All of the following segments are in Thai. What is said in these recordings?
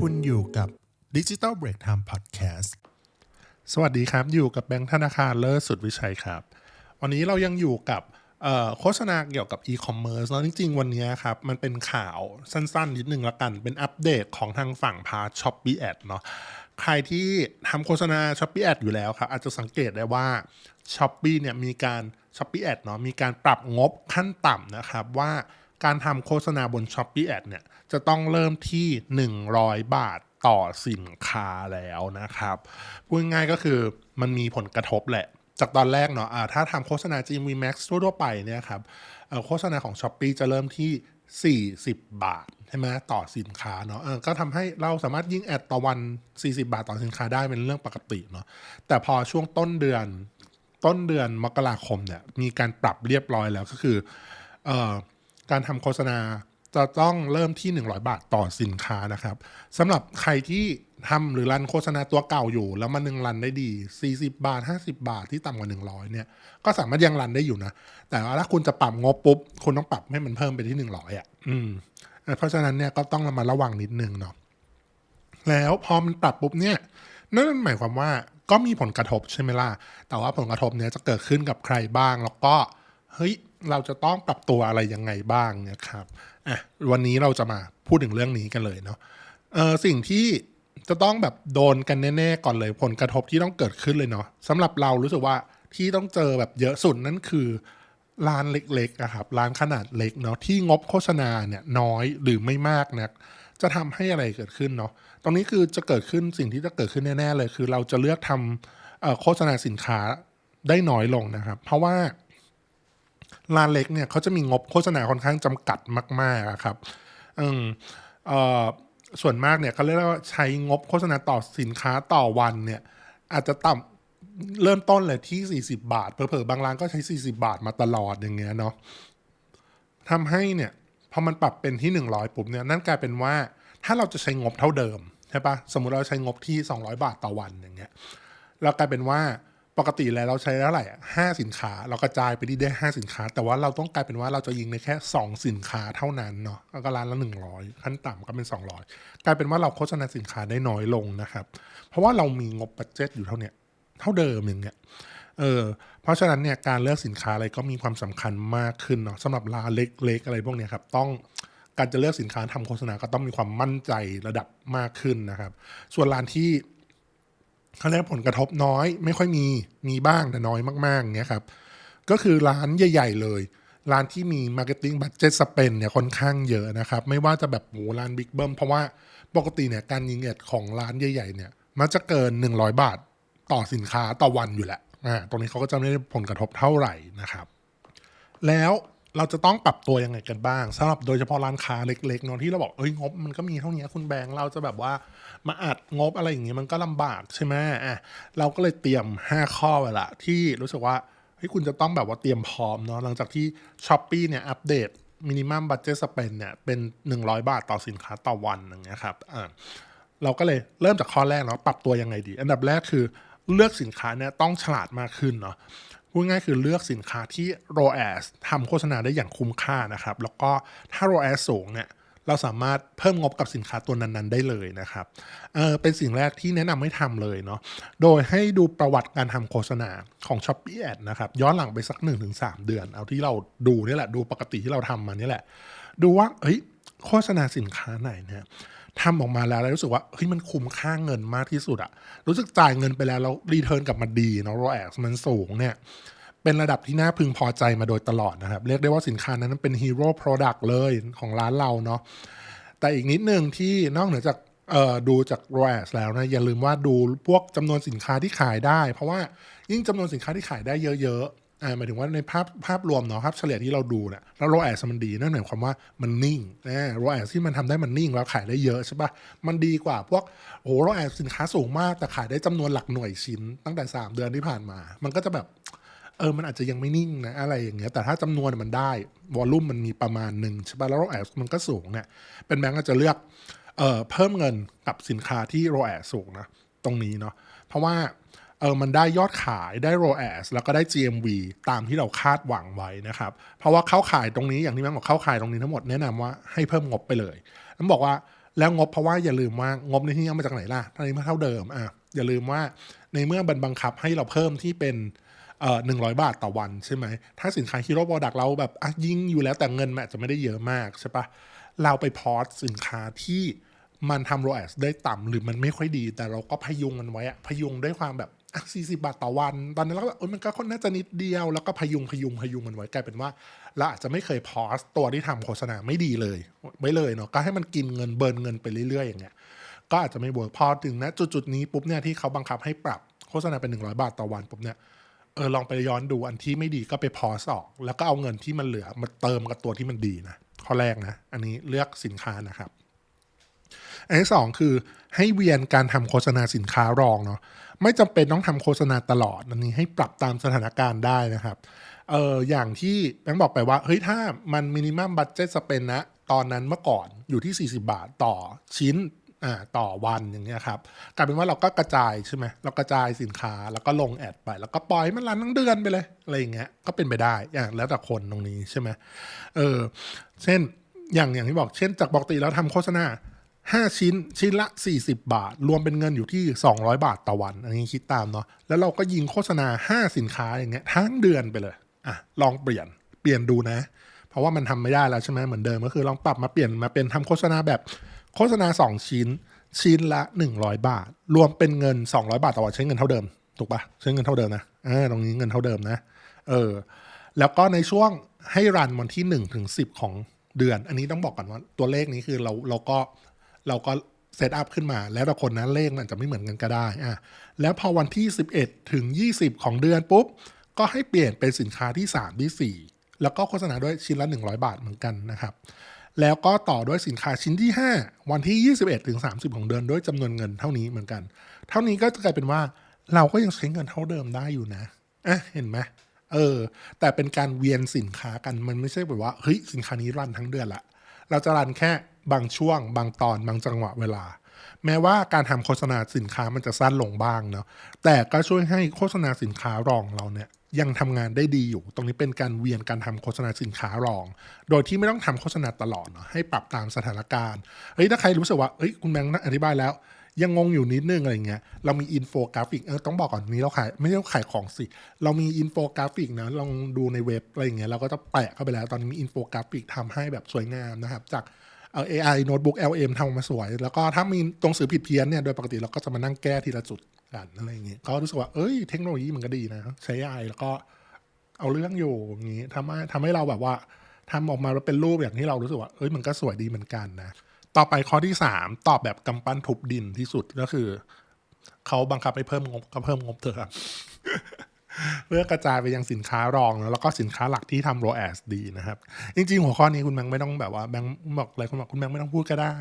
คุณอยู่กับ Digital Break Time Podcast สวัสดีครับอยู่กับแบงค์ธนาคารเลิศสุดวิชัยครับวันนี้เรายังอยู่กับโฆษณาเกี่ยวกับ e-commerce แล้วจริงๆวันนี้ครับมันเป็นข่าวสั้นๆนิดนึงละกันเป็นอัปเดตของทางฝั่งพาร์ท Shopee Ad เนาะใครที่ทำโฆษณา Shopee Ad อยู่แล้วครับอาจจะสังเกตได้ว่า Shopee เนี่ยมีการ Shopee Ad เนาะมีการปรับงบขั้นต่ำนะครับว่าการทำโฆษณาบน Shopee Ad เนี่ยจะต้องเริ่มที่100 บาทต่อสินค้าแล้วนะครับพูดง่ายๆก็คือมันมีผลกระทบแหละจากตอนแรกเนาะถ้าทำโฆษณา GMV Max ทั่วๆไปเนี่ยครับโฆษณาของ Shopee จะเริ่มที่40 บาทใช่ไหมต่อสินค้าเนาะก็ทำให้เราสามารถยิงแอดต่อวัน40 บาทต่อสินค้าได้เป็นเรื่องปกติเนาะแต่พอช่วงต้นเดือนมกราคมเนี่ยมีการปรับเรียบร้อยแล้วก็คือการทำโฆษณาจะต้องเริ่มที่100 บาทต่อสินค้านะครับสำหรับใครที่ทำหรือรันโฆษณาตัวเก่าอยู่แล้วมันยังรันได้ดี40 บาท50 บาทที่ต่ำกว่า100เนี่ยก็สามารถยังรันได้อยู่นะแต่ว่าถ้าคุณจะปรับงบปุ๊บคุณต้องปรับให้มันเพิ่มไปที่100เพราะฉะนั้นเนี่ยก็ต้องระวังนิดนึงเนาะแล้วพอมันปรับปุ๊บเนี่ยนั่นหมายความว่าก็มีผลกระทบใช่ไหมล่ะแต่ว่าผลกระทบเนี่ยจะเกิดขึ้นกับใครบ้างแล้วก็เฮ้ยเราจะต้องปรับตัวอะไรยังไงบ้างเนี่ยครับวันนี้เราจะมาพูดถึงเรื่องนี้กันเลยเนาะสิ่งที่จะต้องแบบโดนกันแน่ๆก่อนเลยผลกระทบที่ต้องเกิดขึ้นเลยเนาะสำหรับเรารู้สึกว่าที่ต้องเจอแบบเยอะสุดนั่นคือร้านเล็กๆอะครับร้านขนาดเล็กเนาะที่งบโฆษณาเนี่ยน้อยหรือไม่มากนักจะทำให้อะไรเกิดขึ้นเนาะตรงนี้คือจะเกิดขึ้นสิ่งที่จะเกิดขึ้นแน่ๆเลยคือเราจะเลือกทำโฆษณาสินค้าได้น้อยลงนะครับเพราะว่าร้านเล็กเนี่ยเขาจะมีงบโฆษณาค่อนข้างจำกัดมากๆครับอืมเอ่อส่วนมากเนี่ยเขาเรียกว่าใช้งบโฆษณาต่อสินค้าต่อวันเนี่ยอาจจะต่ำเริ่มต้นเลยที่40 บาทเผลอๆบางร้านก็ใช้40 บาทมาตลอดอย่างเงี้ยเนาะทำให้เนี่ยพอมันปรับเป็นที่100ปุ๊บเนี่ยนั่นกลายเป็นว่าถ้าเราจะใช้งบเท่าเดิมใช่ปะสมมุติเราใช้งบที่200 บาทต่อวันอย่างเงี้ยเรากลายเป็นว่าปกติแล้วเราใช้เท่าไหร่5 สินค้าเรากระจายไปที่ได้5 สินค้าแต่ว่าเราต้องกลายเป็นว่าเราจะยิงในแค่2 สินค้าเท่านั้นเนาะแล้วก็ร้านละ100ขั้นต่ำก็เป็น200กลายเป็นว่าเราโฆษณาสินค้าได้น้อยลงนะครับเพราะว่าเรามีงบบัดเจ็ตอยู่เท่าเดิมอย่างเงี้ยเพราะฉะนั้นเนี่ยการเลือกสินค้าอะไรก็มีความสำคัญมากขึ้นเนาะสำหรับร้านเล็กๆอะไรพวกเนี้ยครับต้องการจะเลือกสินค้าทำโฆษณาก็ต้องมีความมั่นใจระดับมากขึ้นนะครับส่วนร้านที่เขาเรียกผลกระทบน้อยไม่ค่อยมีบ้างแต่น้อยมากๆอย่างเงี้ยครับก็คือร้านใหญ่ๆเลยร้านที่มี Marketing Budget Spend เนี่ยค่อนข้างเยอะนะครับไม่ว่าจะแบบร้านบิ๊กเบิ้มเพราะว่าปกติเนี่ยการยิงแอดของร้านใหญ่ๆเนี่ยมันจะเกิน100 บาทต่อสินค้าต่อวันอยู่แหละตรงนี้เขาก็จะไม่ได้ผลกระทบเท่าไหร่นะครับแล้วเราจะต้องปรับตัวยังไงกันบ้างสำหรับโดยเฉพาะร้านค้าเล็กๆเนาะที่เราบอกงบมันก็มีเท่านี้คุณแบงค์เราจะแบบว่ามาอัดงบอะไรอย่างงี้มันก็ลำบากใช่ไหมเราก็เลยเตรียม5 ข้อไว้ละที่รู้สึกว่าคุณจะต้องแบบว่าเตรียมพร้อมเนาะหลังจากที่ Shopee เนี่ยอัปเดต Minimum Budget Spend เนี่ยเป็น100 บาทต่อสินค้าต่อวันอย่างเงี้ยครับเราก็เลยเริ่มจากข้อแรกเนาะปรับตัวยังไงดีอันดับแรกคือเลือกสินค้าเนี่ยต้องฉลาดมากขึ้นเนาะพูดง่ายคือเลือกสินค้าที่ ROAS ทำโฆษณาได้อย่างคุ้มค่านะครับแล้วก็ถ้า ROAS สูงเนี่ยเราสามารถเพิ่มงบกับสินค้าตัวนั้นๆได้เลยนะครับเป็นสิ่งแรกที่แนะนำให้ทำเลยเนาะโดยให้ดูประวัติการทำโฆษณาของ Shopee Ad นะครับย้อนหลังไปสัก 1-3 เดือนเอาที่เราดูนี่แหละดูปกติที่เราทำมานี่แหละดูว่าโฆษณาสินค้าไหนเนี่ยทำออกมาแล้วรู้สึกว่ามันคุ้มค่าเงินมากที่สุดอะรู้สึกจ่ายเงินไปแล้วรีเทิร์นกลับมาดีเนาะ ROAS มันสูงเนี่ยเป็นระดับที่น่าพึงพอใจมาโดยตลอดนะครับเรียกได้ว่าสินค้านั้นเป็นฮีโร่ product เลยของร้านเราเนาะแต่อีกนิดนึงที่นอกเหนือจากดูจาก ROAS แล้วนะอย่าลืมว่าดูพวกจำนวนสินค้าที่ขายได้เพราะว่ายิ่งจำนวนสินค้าที่ขายได้เยอะๆหมายถึงว่าในภาพรวมเนาะครับเฉลี่ยที่เราดูเนี่ยแล้ว ROAS มันดีนั่นหมายความว่ามันนิ่งROAS ที่มันทำได้มันนิ่งแล้วขายได้เยอะใช่ปะมันดีกว่าพวกROAS สินค้าสูงมากแต่ขายได้จำนวนหลักหน่วยชิ้นตั้งแต่3 เดือนที่ผ่านมามันก็จะแบบมันอาจจะยังไม่นิ่งนะอะไรอย่างเงี้ยแต่ถ้าจำนวนมันได้วอลลุ่มมันมีประมาณหนึ่งใช่ปะแล้ว ROAS มันก็สูงเนี่ยเป็นแบงก์ก็จะเลือกเพิ่มเงินกับสินค้าที่ ROAS สูงนะตรงนี้เนาะเพราะว่ามันได้ยอดขายได้ ROAS แล้วก็ได้ GMV ตามที่เราคาดหวังไว้นะครับเพราะว่าเข้าขายตรงนี้อย่างที่แม่บอกเข้าขายตรงนี้ทั้งหมดแนะนำว่าให้เพิ่มงบไปเลยต้องบอกว่า แล้วงบเพราะว่าอย่าลืมว่างบในที่นี้เอามาจากไหนล่ะตอนนี้มันเท่าเดิมอย่าลืมว่าในเมื่อบังคับให้เราเพิ่มที่เป็น100 บาทต่อวันใช่ไหมถ้าสินค้าฮีโร่โปรดักต์เราแบบยิงอยู่แล้วแต่เงินมันอาจจะไม่ได้เยอะมากใช่ปะเราไปพอสสินค้าที่มันทำโรแอสได้ต่ำหรือมันไม่ค่อยดีแต่เราก็พยุงมันไว้พยุงด้วยความแบบ40 บาทต่อวันตอนนั้นเราก็มันก็น่าจะนิดเดียวแล้วก็พยุงมันไว้กลายเป็นว่าเราอาจจะไม่เคยพอสตัวที่ทำโฆษณาไม่ดีเลยไม่เลยเนาะก็ให้มันกินเงินเบิร์นเงินไปเรื่อยๆอย่างเงี้ยก็อาจจะไม่เวิร์กพอถึงนะจุดๆนี้ปุ๊บเนี่ยที่เขาบังคับให้ปรับโฆษณาเป็น100 บาทต่อวันปุ๊บเนี่ยลองไปย้อนดูอันที่ไม่ดีก็ไปพอสออกแล้วก็เอาเงินที่มันเหลือมาเติมกับตัวที่มันดีนะข้อแรกนะอันนี้เลือกสินค้านะครับอันที่สองคือให้เวียนการทำโฆษณาสินค้ารองเนาะไม่จำเป็นต้องทำโฆษณาตลอดอันนี้ให้ปรับตามสถานการณ์ได้นะครับอย่างที่แบงค์บอกไปว่าเฮ้ยถ้ามันมินิมัมบัดเจ็ตสเปนนะตอนนั้นเมื่อก่อนอยู่ที่40 บาทต่อชิ้นต่อวันอย่างเงี้ยครับกลายเป็นว่าเราก็กระจายใช่ไหมเรากระจายสินค้าแล้วก็ลงแอดไปแล้วก็ปล่อยมันรันทั้งเดือนไปเลยอะไรอย่างเงี้ยก็เป็นไปได้แล้วแต่คนตรงนี้ใช่ไหมเช่นอย่างที่บอกเช่นจากปกติเราทำโฆษณา5 ชิ้นละ40 บาทรวมเป็นเงินอยู่ที่200 บาทต่อวันอันนี้คิดตามเนาะแล้วเราก็ยิงโฆษณา5สินค้าอย่างเงี้ยทั้งเดือนไปเลยลองเปลี่ยนดูนะเพราะว่ามันทำไม่ได้แล้วใช่ไหมเหมือนเดิมก็คือลองปรับมาเปลี่ยนมาเป็นทำโฆษณาแบบโฆษณา2ชิ้นละ100 บาทรวมเป็นเงิน200 บาทต่อวันใช้เงินเท่าเดิมถูกปะใช้เงินเท่าเดิมนะตรงนี้เงินเท่าเดิมนะแล้วก็ในช่วงให้รันวันที่1 ถึง 10ของเดือนอันนี้ต้องบอกก่อนว่าตัวเลขนี้คือเราก็เซตอัพขึ้นมาแล้วแต่คนนะเลขมันจะไม่เหมือนกันก็ได้แล้วพอวันที่11 ถึง 20ของเดือนปุ๊บก็ให้เปลี่ยนเป็นสินค้าที่3ที่4แล้วก็โฆษณาด้วยชิ้นละ100 บาทเหมือนกันนะครับแล้วก็ต่อด้วยสินค้าชิ้นที่5วันที่21 ถึง 30ของเดือนด้วยจำนวนเงินเท่านี้เหมือนกันเท่านี้ก็จะกลายเป็นว่าเราก็ยังใช้เงินเท่าเดิมได้อยู่นะเห็นไหมแต่เป็นการเวียนสินค้ากันมันไม่ใช่แบบว่าเฮ้ยสินค้านี้รันทั้งเดือนละเราจะรันแค่บางช่วงบางตอนบางจังหวะเวลาแม้ว่าการทำโฆษณาสินค้ามันจะสั้นลงบ้างเนาะแต่ก็ช่วยให้โฆษณาสินค้ารองเราเนี่ยยังทำงานได้ดีอยู่ตรงนี้เป็นการเวียนการทำโฆษณาสินค้ารองโดยที่ไม่ต้องทำโฆษณาตลอดเนาะให้ปรับตามสถานการณ์เฮ้ยถ้าใครรู้สึกว่าเฮ้ยคุณแบงค์อธิบายแล้วยังงงอยู่นิดนึงอะไรเงี้ยเรามีอินโฟกราฟิกต้องบอกก่อนนี้เราขายไม่ใช่ขายของสิเรามีอินโฟกราฟิกนะลองดูในเว็บอะไรเงี้ยเราก็จะแปะเข้าไปแล้วตอนนี้มีอินโฟกราฟิกทำให้แบบสวยงามนะครับจากAI Notebook LM ทำมาสวยแล้วก็ถ้ามีตรงสื่อผิดเพี้ยนเนี่ยโดยปกติเราก็จะมานั่งแก้ทีละจุดกันอะไรอย่างเงี้ยก็รู้สึกว่าเทคโนโลยีมันก็ดีนะใช้ AI แล้วก็เอาเรื่องอยู่อย่างงี้ทำให้เราแบบว่าทำออกมาแล้วเป็นรูปอย่างที่เรารู้สึกว่ามันก็สวยดีเหมือนกันนะต่อไปข้อที่3ตอบแบบกำปั้นทุบดินที่สุดก็คือเขาบังคับให้เพิ่มงบก็เพิ่มงบเถอะครับ เพื่อกระจายไปยังสินค้ารองแล้วก็สินค้าหลักที่ทำ ROAS ดีนะครับจริงๆหัวข้อนี้คุณแบงค์ไม่ต้องแบบว่าแบงค์บอกอะไรคุณบอกคุณแบงค์ไม่ต้องพูดก็ได้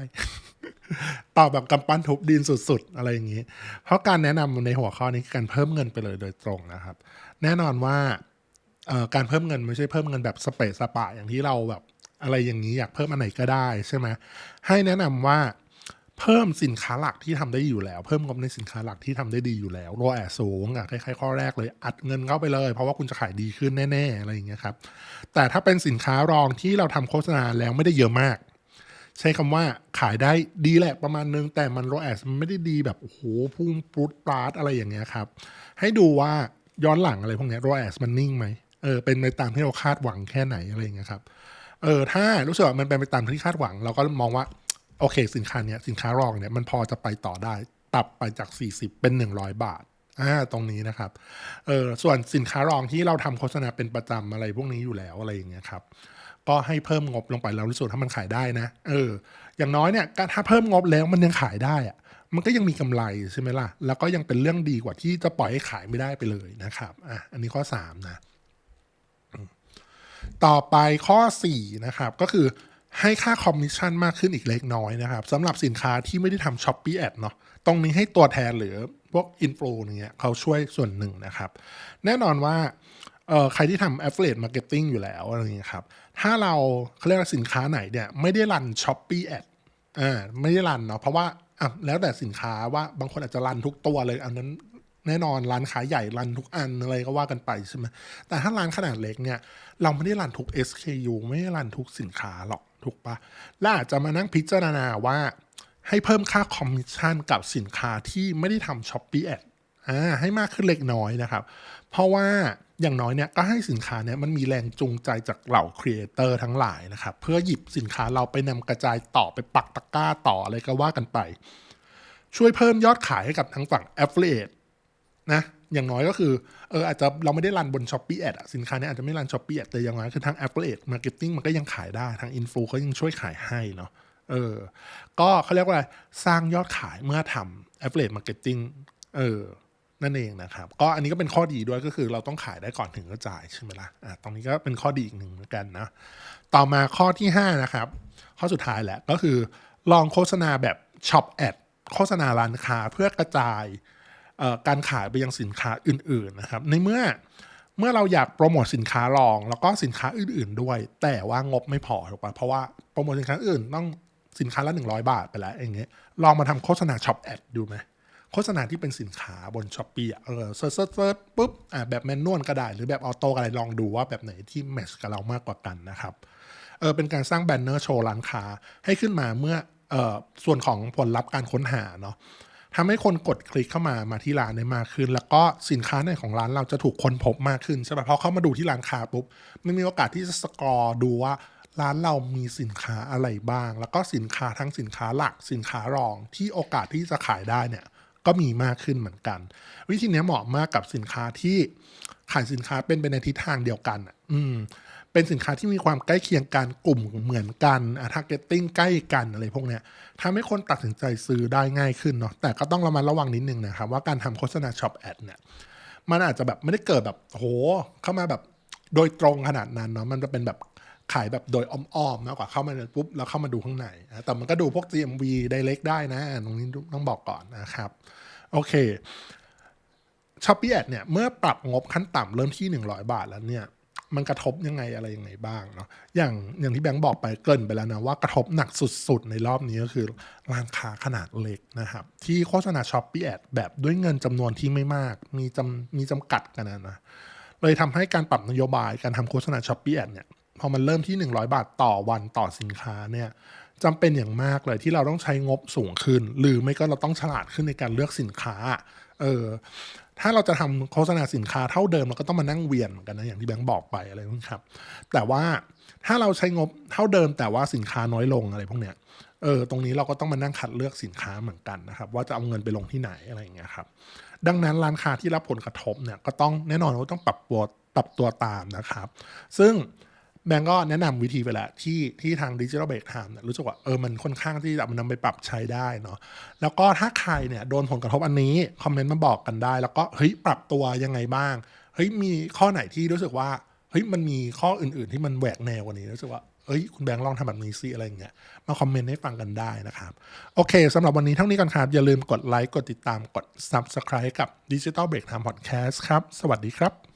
ตอบแบบกำปั้นทุบดินสุดๆอะไรอย่างนี้เพราะการแนะนำในหัวข้อนี้คือการเพิ่มเงินไปเลยโดยตรงนะครับแน่นอนว่าการเพิ่มเงินไม่ใช่เพิ่มเงินแบบสเปซสปะอย่างที่เราแบบอะไรอย่างนี้อยากเพิ่มอันไหนก็ได้ใช่ไหมให้แนะนำว่าเพิ่มสินค้าหลักที่ทำได้อยู่แล้วเพิ่มงบในสินค้าหลักที่ทำได้ดีอยู่แล้วROASสูงคล้ายๆข้อแรกเลยอัดเงินเข้าไปเลยเพราะว่าคุณจะขายดีขึ้นแน่ๆอะไรอย่างเงี้ยครับแต่ถ้าเป็นสินค้ารองที่เราทำโฆษณาแล้วไม่ได้เยอะมากใช้คำว่าขายได้ดีแหละประมาณนึงแต่มันROASมันไม่ได้ดีแบบโอ้โหพุ่งปรุดปราดอะไรอย่างเงี้ยครับให้ดูว่าย้อนหลังอะไรพวกเนี้ยROASมันนิ่งไหมเป็นไปตามที่เราคาดหวังแค่ไหนอะไรอย่างเงี้ยครับถ้ารู้สึกว่ามันเป็นไปตามที่คาดหวังเราก็มองว่าโอเคสินค้าเนี้ยสินค้ารองเนี่ยมันพอจะไปต่อได้ปรับไปจาก40เป็น100 บาทตรงนี้นะครับส่วนสินค้ารองที่เราทำโฆษณาเป็นประจำอะไรพวกนี้อยู่แล้วอะไรอย่างเงี้ยครับก็ให้เพิ่มงบลงไปแล้วรู้สึกถ้ามันขายได้นะอย่างน้อยเนี่ยถ้าเพิ่มงบแล้วมันยังขายได้อะมันก็ยังมีกำไรใช่ไหมล่ะแล้วก็ยังเป็นเรื่องดีกว่าที่จะปล่อยให้ขายไม่ได้ไปเลยนะครับอันนี้ข้อ3นะต่อไปข้อ4นะครับก็คือให้ค่าคอมมิชชั่นมากขึ้นอีกเล็กน้อยนะครับสำหรับสินค้าที่ไม่ได้ทำ Shopee Ad เนาะตรงนี้ให้ตัวแทนหรือพวกอินฟลูเงี้ยเขาช่วยส่วนหนึ่งนะครับแน่นอนว่าใครที่ทำ affiliate marketing อยู่แล้วอะไรอย่างเงี้ยครับถ้าเขาเรียกว่าสินค้าไหนเนี่ยไม่ได้รัน Shopee Ad ไม่ได้รันเนาะเพราะว่าแล้วแต่สินค้าว่าบางคนอาจจะรันทุกตัวเลยอันนั้นแน่นอนร้านขายใหญ่รันทุกอันอะไรก็ว่ากันไปใช่ไหมแต่ถ้าร้านขนาดเล็กเนี่ยเราไม่ได้รันทุก SKU ไม่ได้รันทุกสินค้าหรอก ถูกปะและอาจจะมานั่งพิจารณาว่าให้เพิ่มค่าคอมมิชชั่นกับสินค้าที่ไม่ได้ทำ Shopee Ad ให้มากขึ้นเล็กน้อยนะครับเพราะว่าอย่างน้อยเนี่ยก็ให้สินค้าเนี่ยมันมีแรงจูงใจจากเหล่าครีเอเตอร์ทั้งหลายนะครับเพื่อหยิบสินค้าเราไปนำกระจายต่อไปปักตะกร้าต่ออะไรก็ว่ากันไปช่วยเพิ่มยอดขายให้กับทั้งฝั่ง Affiliate นะอย่างน้อยก็คืออาจจะเราไม่ได้รันบน Shopee Ad สินค้าเนี่ยอาจจะไม่รัน Shopee Ad แต่อย่างน้อยคือทาง Affiliate Marketing มันก็ยังขายได้ทาง Influ เขายังช่วยขายให้เนาะก็เขาเรียกว่าอะไรสร้างยอดขายเมื่อทำ Affiliate Marketing นั่นเองนะครับก็อันนี้ก็เป็นข้อดีด้วยก็คือเราต้องขายได้ก่อนถึงจะจ่ายใช่ไหมล่ะตรงนี้ก็เป็นข้อดีอีกหนึ่งเหมือนกันนะต่อมาข้อที่5นะครับข้อสุดท้ายแหละก็คือลองโฆษณาแบบ Shop Ad โฆษณาร้านค้าเพื่อกระจายการขายไปยังสินค้าอื่นๆนะครับในเมื่อเราอยากโปรโมทสินค้ารองแล้วก็สินค้าอื่นๆด้วยแต่ว่างบไม่พอถูกป่ะเพราะว่าโปรโมทสินค้าอื่นต้องสินค้าละ100 บาทไปแล้วอย่างเงี้ยลองมาทำโฆษณา Shop Ad ดูไหมโฆษณาที่เป็นสินค้าบน Shopee เซิร์ชปุ๊บแบบแมนนวลก็ได้หรือแบบออโต้ก็ได้ลองดูว่าแบบไหนที่แมทช์กับเรามากกว่ากันนะครับเป็นการสร้างแบนเนอร์โชว์ร้านค้าให้ขึ้นมาเมื่อส่วนของผลลัพธ์การค้นหาเนาะทำให้คนกดคลิกเข้ามาที่ร้านได้มากขึ้นแล้วก็สินค้าในของร้านเราจะถูกค้นพบมากขึ้นใช่ป่ะพอเข้ามาดูที่ร้านค้าปุ๊บมันมีโอกาสที่จะสกอร์ดูว่าร้านเรามีสินค้าอะไรบ้างแล้วก็สินค้าทั้งสินค้าหลักสินค้ารองที่โอกาสที่จะขายได้เนี่ยก็มีมากขึ้นเหมือนกันวิธีนี้เหมาะมากกับสินค้าที่ขายสินค้าเป็นไปในทิศทางเดียวกันเป็นสินค้าที่มีความใกล้เคียงกันกลุ่มเหมือนกันtargeting ใกล้กันอะไรพวกเนี้ยทำให้คนตัดสินใจซื้อได้ง่ายขึ้นเนาะแต่ก็ต้องระมัดระวังนิดนึงนะครับว่าการทำโฆษณา Shop Ad เนี่ยมันอาจจะแบบไม่ได้เกิดแบบโหเข้ามาแบบโดยตรงขนาดนั้นเนาะมันจะเป็นแบบขายแบบโดยอ้อมๆมากกว่าเข้ามาปุ๊บแล้วเข้ามาดูข้างในแต่มันก็ดูพวก GMV Direct ได้นะตรงนี้ต้องบอกก่อนนะครับโอเค Shopee Ad เนี่ยเมื่อปรับงบขั้นต่ำเริ่มที่100 บาทแล้วเนี่ยมันกระทบยังไงอะไรยังไงบ้างเนาะอย่างที่แบงค์บอกไปเกริ่นไปแล้วนะว่ากระทบหนักสุดๆในรอบนี้ก็คือร้านค้าขนาดเล็กนะครับที่โฆษณา Shopee Ad แบบด้วยเงินจำนวนที่ไม่มากมีจำกัดกันนะเลยทำให้การปรับนโยบายการทำโฆษณา Shopee Ad เนี่ยพอมันเริ่มที่100 บาทต่อวันต่อสินค้าเนี่ยจำเป็นอย่างมากเลยที่เราต้องใช้งบสูงขึ้นหรือไม่ก็เราต้องฉลาดขึ้นในการเลือกสินค้าถ้าเราจะทำโฆษณาสินค้าเท่าเดิมเราก็ต้องมานั่งเวียนเหมือนกันนะอย่างที่แบงค์บอกไปอะไรพวกนี้ครับแต่ว่าถ้าเราใช้งบเท่าเดิมแต่ว่าสินค้าน้อยลงอะไรพวกเนี้ยตรงนี้เราก็ต้องมานั่งคัดเลือกสินค้าเหมือนกันนะครับว่าจะเอาเงินไปลงที่ไหนอะไรอย่างเงี้ยครับดังนั้นร้านค้าที่รับผลกระทบเนี่ยก็ต้องแน่นอนว่าต้องปรับตัวตามนะครับซึ่งแบงก์ก็แนะนำวิธีไปแล้วที่ทาง Digital Break Time เนี่ยรู้สึกว่ามันค่อนข้างที่จะมันนำไปปรับใช้ได้เนาะแล้วก็ถ้าใครเนี่ยโดนผลกระทบอันนี้คอมเมนต์มาบอกกันได้แล้วก็เฮ้ยปรับตัวยังไงบ้างเฮ้ยมีข้อไหนที่รู้สึกว่าเฮ้ยมันมีข้ออื่นๆที่มันแหวกแนวกว่านี้รู้สึกว่าคุณแบงค์ลองทำแบบนี้สิอะไรอย่างเงี้ยมาคอมเมนต์ให้ฟังกันได้นะครับโอเคสำหรับวันนี้เท่านี้ก่อนครับอย่าลืมกดไลค์กดติดตามกด Subscribe กับ Digital Break Time Podcast ครับสวัสดีครับ